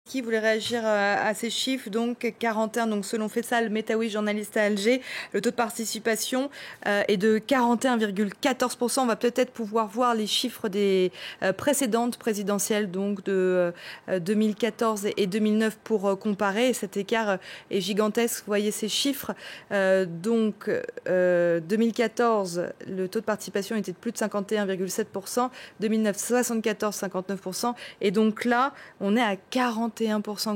Qui voulait réagir à ces chiffres, donc 41, donc selon Faisal Metaoui, journaliste à Alger, le taux de participation est de 41,14%. On va peut-être pouvoir voir les chiffres des précédentes présidentielles, donc de 2014 et 2009 pour comparer. Et cet écart est gigantesque. Vous voyez ces chiffres. 2014, le taux de participation était de plus de 51,7%. 2009, 74,59%. Et donc là, on est à 41%,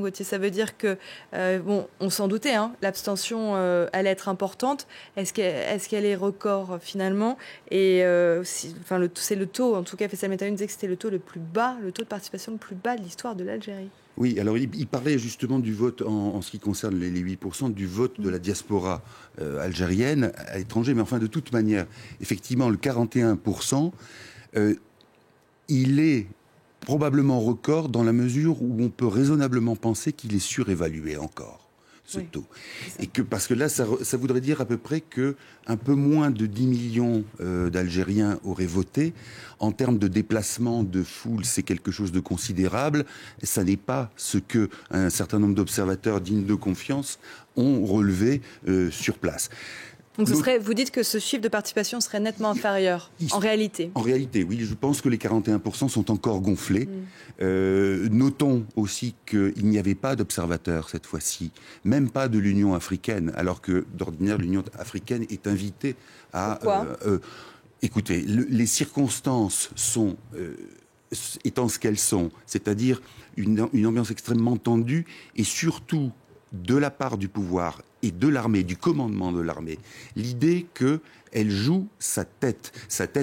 Gauthier. Ça veut dire que, on s'en doutait, hein, l'abstention allait être importante. Est-ce qu'elle est record finalement? Et c'est le taux, en tout cas, Faisal Metaoui disait que c'était le taux le plus bas, le taux de participation le plus bas de l'histoire de l'Algérie. Oui, alors il parlait justement du vote, en ce qui concerne les 8%, du vote de la diaspora algérienne à l'étranger. Mais enfin, de toute manière, effectivement, le 41%, il est probablement record dans la mesure où on peut raisonnablement penser qu'il est surévalué encore, ce taux. Et parce que là, ça voudrait dire à peu près que un peu moins de 10 millions d'Algériens auraient voté. En termes de déplacement de foule, c'est quelque chose de considérable. Ça n'est pas ce que un certain nombre d'observateurs dignes de confiance ont relevé sur place. Donc vous dites que ce chiffre de participation serait nettement inférieur, en réalité. En réalité, oui. Je pense que les 41% sont encore gonflés. Notons aussi qu'il n'y avait pas d'observateurs cette fois-ci, même pas de l'Union africaine, alors que d'ordinaire l'Union africaine est invitée à... Pourquoi écoutez, les circonstances sont... étant ce qu'elles sont, c'est-à-dire une ambiance extrêmement tendue et surtout de la part du pouvoir et de l'armée, du commandement de l'armée, l'idée qu'elle joue sa tête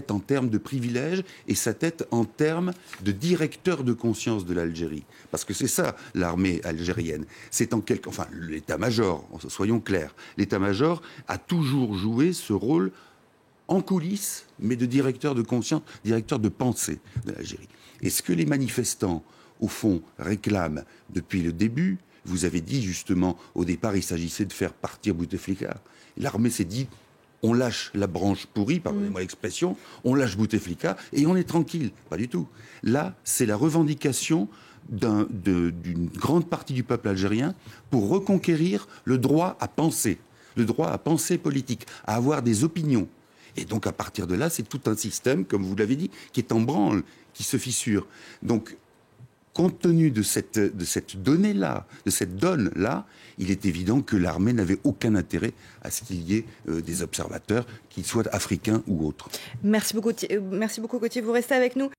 en termes de privilèges et sa tête en termes de directeur de conscience de l'Algérie. Parce que c'est ça, l'armée algérienne. C'est enfin, l'état-major, soyons clairs, l'état-major a toujours joué ce rôle en coulisses, mais de directeur de conscience, directeur de pensée de l'Algérie. Et ce que les manifestants, au fond, réclament depuis le début, vous avez dit justement, au départ, il s'agissait de faire partir Bouteflika. L'armée s'est dit, on lâche la branche pourrie, pardonnez-moi l'expression, on lâche Bouteflika et on est tranquille. Pas du tout. Là, c'est la revendication d'une grande partie du peuple algérien pour reconquérir le droit à penser politique, à avoir des opinions. Et donc, à partir de là, c'est tout un système, comme vous l'avez dit, qui est en branle, qui se fissure. Donc, compte tenu de cette donnée-là, de cette donne-là, il est évident que l'armée n'avait aucun intérêt à ce qu'il y ait des observateurs, qu'ils soient africains ou autres. Merci beaucoup, Gauthier. Vous restez avec nous.